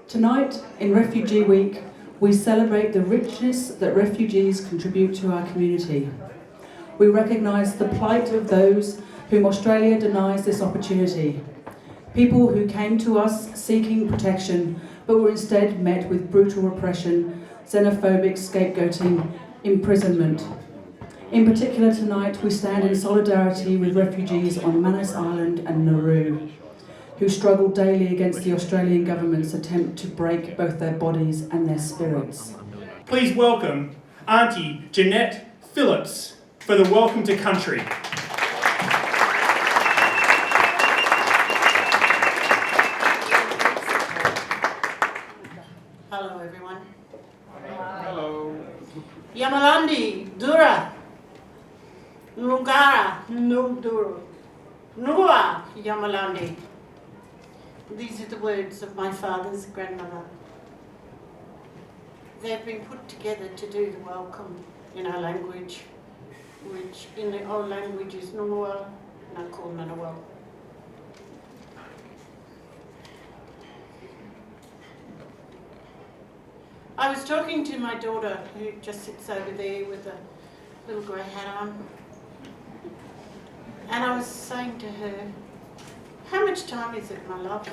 Tonight, in Refugee Week, we celebrate the richness that refugees contribute to our community. We recognise the plight of those whom Australia denies this opportunity. People who came to us seeking protection, but were instead met with brutal repression, xenophobic scapegoating, imprisonment. In particular tonight, we stand in solidarity with refugees on Manus Island and Nauru, who struggle daily against the Australian government's attempt to break both their bodies and their spirits. Please welcome Aunty Jannette Phillips for the Welcome to Country. Hello everyone. Hello. Yamalandi, Dura, Nugara, Nuduru, Nua, Yamalandi. These are the words of my father's grandmother. They've been put together to do the welcome in our language, which in the old language is Nunua, Nakul Nanawal. I was talking to my daughter, who just sits over there with a little grey hat on, and I was saying to her, "How much time is it, my love?"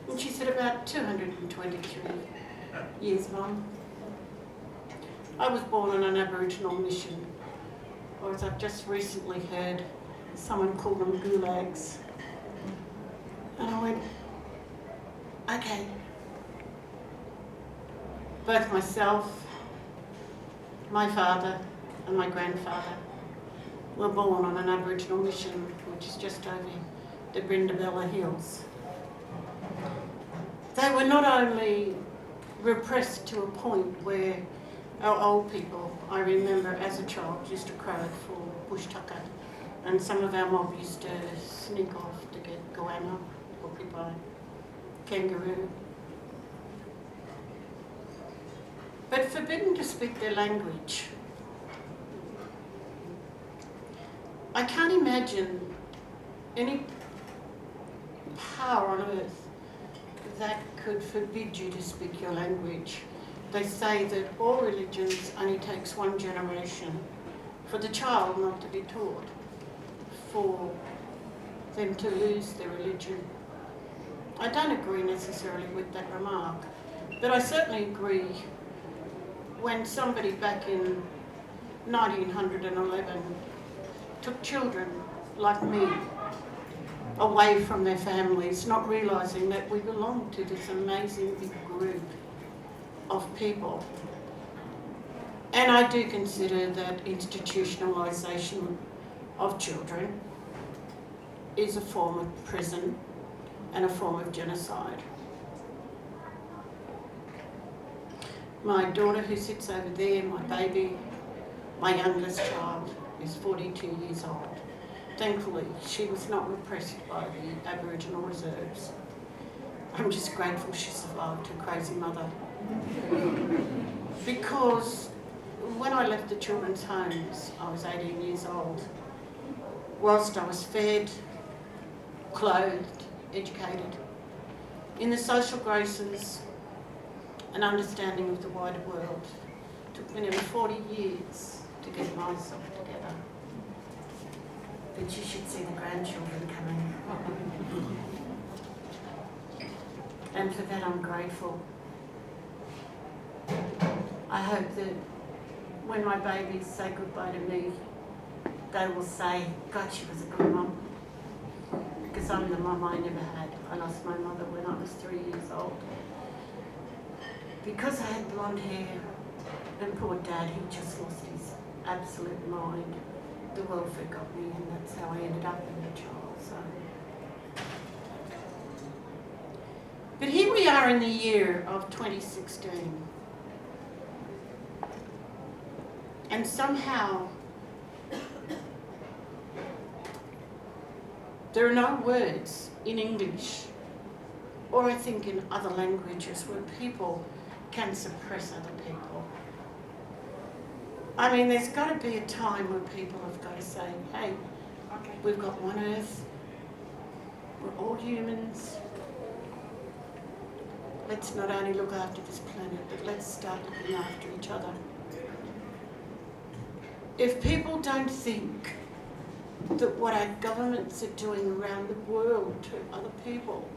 And she said, "About 223 years, Mum." I was born on an Aboriginal mission, or as I've just recently heard, someone call them gulags. And I went, okay. Both myself, my father and my grandfather were born on an Aboriginal mission, which is just over the Brindabella Hills. They were not only repressed to a point where our old people, I remember as a child, used to crowd for bush tucker, and some of our mob used to sneak off to get goanna, porcupine, kangaroo. But forbidden to speak their language. I can't imagine any power on earth that could forbid you to speak your language. They say that all religions only takes one generation for the child not to be taught, for them to lose their religion. I don't agree necessarily with that remark, but I certainly agree when somebody back in 1911 took children like me away from their families, not realising that we belong to this amazing big group of people. And I do consider that institutionalisation of children is a form of prison and a form of genocide. My daughter, who sits over there, my baby, my youngest child, is 42 years old. Thankfully, she was not repressed by the Aboriginal reserves. I'm just grateful she survived her crazy mother. Because when I left the children's homes, I was 18 years old. Whilst I was fed, clothed, educated, in the social graces, an understanding of the wider world. It took me nearly 40 years to get myself together. But you should see the grandchildren coming. And for that I'm grateful. I hope that when my babies say goodbye to me, they will say, God, she was a good mum. Because I'm the mum I never had. I lost my mother when I was 3 years old. Because I had blonde hair, and poor Dad, he just lost his absolute mind. The world forgot me, and that's how I ended up in a child. So. But here we are in the year of 2016. And somehow, there are no words in English, or I think in other languages, where people can suppress other people. I mean, there's got to be a time where people have got to say, hey, we've got one earth, we're all humans, let's not only look after this planet, but let's start looking after each other. If people don't think that what our governments are doing around the world to other people,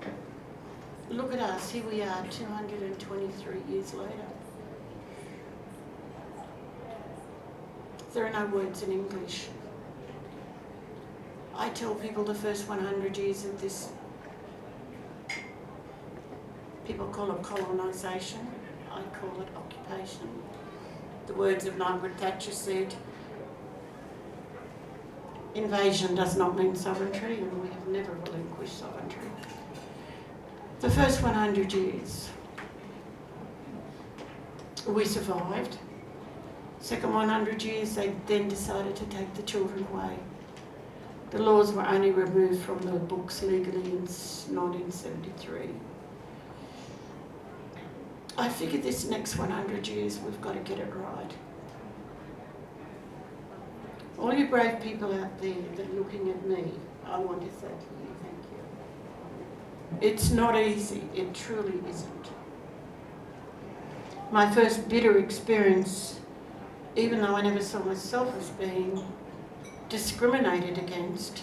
look at us, here we are 223 years later. There are no words in English. I tell people the first 100 years of this, people call it colonisation, I call it occupation. The words of Margaret Thatcher said, invasion does not mean sovereignty, and we have never relinquished sovereignty. The first 100 years, we survived. Second 100 years, they then decided to take the children away. The laws were only removed from the books legally in 1973. I figure this next 100 years, we've got to get it right. All you brave people out there that are looking at me, I want to say to you, thank you. It's not easy, it truly isn't. My first bitter experience, even though I never saw myself as being discriminated against,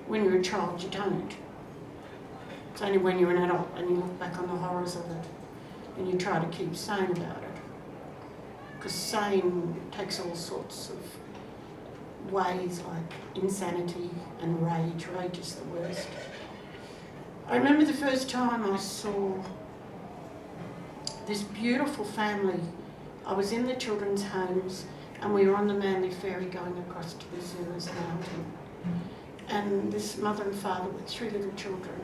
when you're a child, you don't. It's only when you're an adult and you look back on the horrors of it and you try to keep sane about it. Because sane takes all sorts of ways, like insanity and rage. Rage is the worst. I remember the first time I saw this beautiful family. I was in the children's homes and we were on the Manly Ferry going across to the Zoomers Mountain. And this mother and father with 3 little children,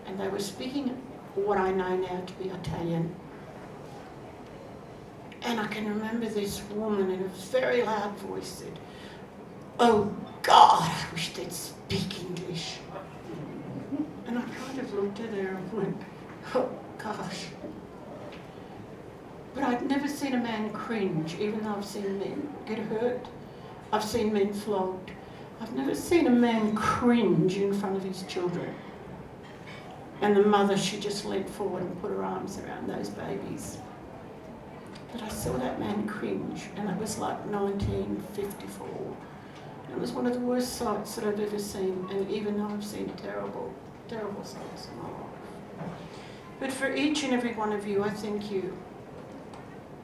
and they were speaking what I know now to be Italian. And I can remember this woman in a very loud voice said, "Oh God, I wish they'd speak English." And I kind of looked at her and went, "Oh gosh." But I'd never seen a man cringe, even though I've seen men get hurt. I've seen men flogged. I've never seen a man cringe in front of his children. And the mother, she just leant forward and put her arms around those babies. But I saw that man cringe, and it was like 1954. It was one of the worst sights that I've ever seen, and even though I've seen terrible, terrible sights in my life. But for each and every one of you, I thank you.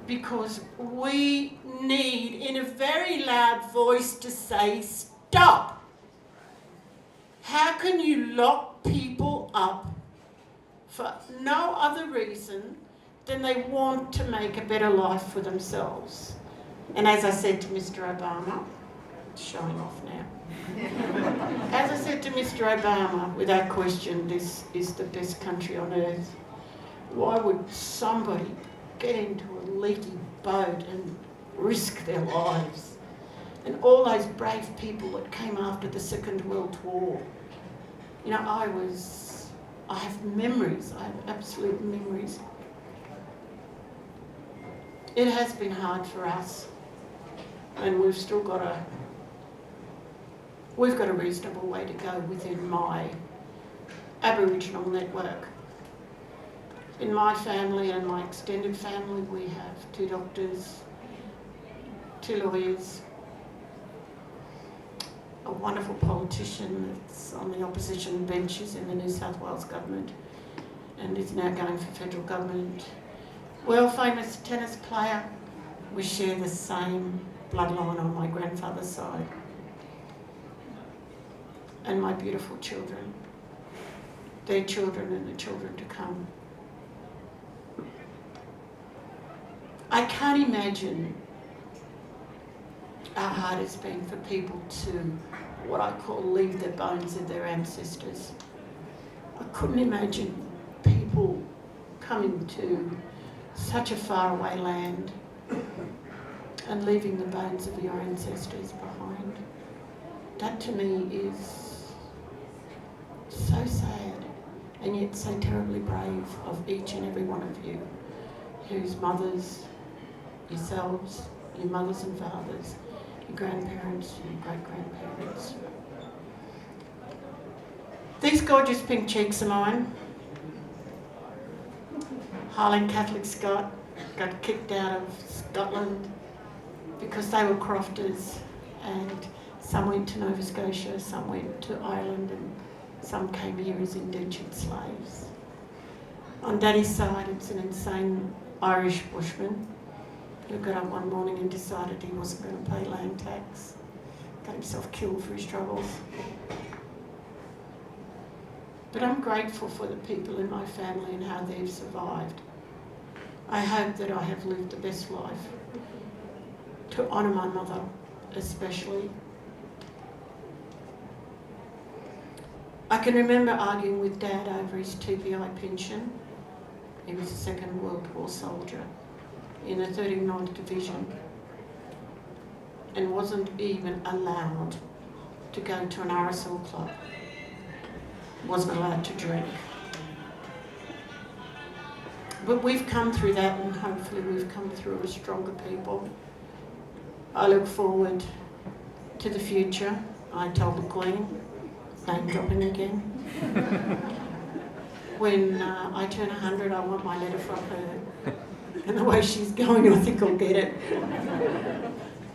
Because we need, in a very loud voice, to say, stop. How can you lock people up for no other reason than they want to make a better life for themselves? And as I said to Mr. Obama, showing off now. As I said to Mr. Obama, without question, this is the best country on earth. Why would somebody get into a leaky boat and risk their lives? And all those brave people that came after the Second World War. You know, I have memories, I have absolute memories. It has been hard for us, and we've got a reasonable way to go within my Aboriginal network. In my family and my extended family, we have 2 doctors, 2 lawyers, a wonderful politician that's on the opposition benches in the New South Wales government and is now going for federal government. World famous tennis player. We share the same bloodline on my grandfather's side. And my beautiful children, their children and the children to come. I can't imagine how hard it's been for people to, what I call, leave the bones of their ancestors. I couldn't imagine people coming to such a faraway land and leaving the bones of your ancestors behind. That to me is so sad and yet so terribly brave of each and every one of you, whose mothers, yourselves, your mothers and fathers, your grandparents, your great-grandparents. These gorgeous pink cheeks of mine, Highland Catholic Scot, got kicked out of Scotland because they were crofters, and some went to Nova Scotia, some went to Ireland, and some came here as indentured slaves. On Daddy's side, it's an insane Irish bushman who got up one morning and decided he wasn't going to pay land tax, got himself killed for his troubles. But I'm grateful for the people in my family and how they've survived. I hope that I have lived the best life to honour my mother, especially. I can remember arguing with Dad over his TPI pension. He was a Second World War soldier in the 39th Division and wasn't even allowed to go to an RSL club. Wasn't allowed to drink. But we've come through that, and hopefully we've come through as stronger people. I look forward to the future. I told the Queen, name dropping again. When I turn 100, I want my letter from her. And the way she's going, I think I'll get it.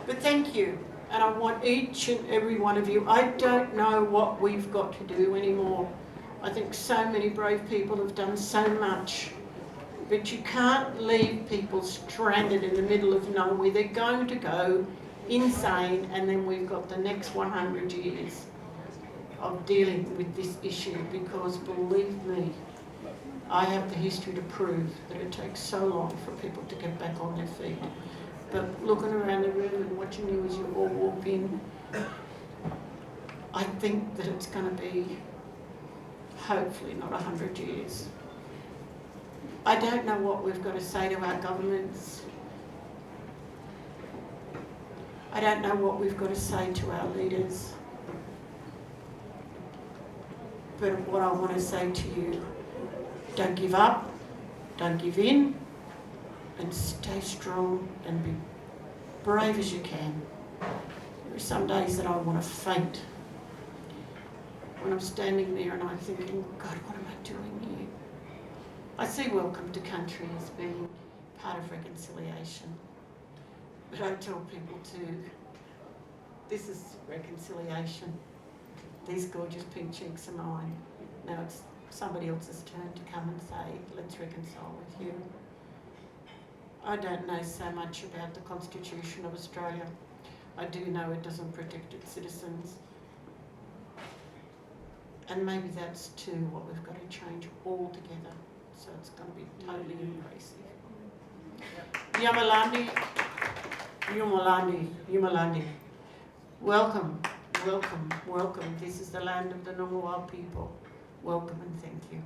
But thank you. And I want each and every one of you. I don't know what we've got to do anymore. I think so many brave people have done so much. But you can't leave people stranded in the middle of nowhere. They're going to go insane, and then we've got the next 100 years of dealing with this issue, because believe me, I have the history to prove that it takes so long for people to get back on their feet. But looking around the room and watching you as you all walk in, I think that it's going to be, hopefully not 100 years. I don't know what we've got to say to our governments. I don't know what we've got to say to our leaders. But what I want to say to you, don't give up, don't give in, and stay strong and be brave as you can. There are some days that I want to faint when I'm standing there and I'm thinking, God, what am I doing here? I see Welcome to Country as being part of reconciliation. But I tell people too, this is reconciliation. These gorgeous pink cheeks are mine. Now it's somebody else's turn to come and say, let's reconcile with you. I don't know so much about the Constitution of Australia. I do know it doesn't protect its citizens. And maybe that's too what we've got to change altogether. So it's going to be totally embracing. Yamalandi, Yumalandi, Yumalandi. Welcome, welcome, welcome. This is the land of the Ngunnawal people. Welcome and thank you.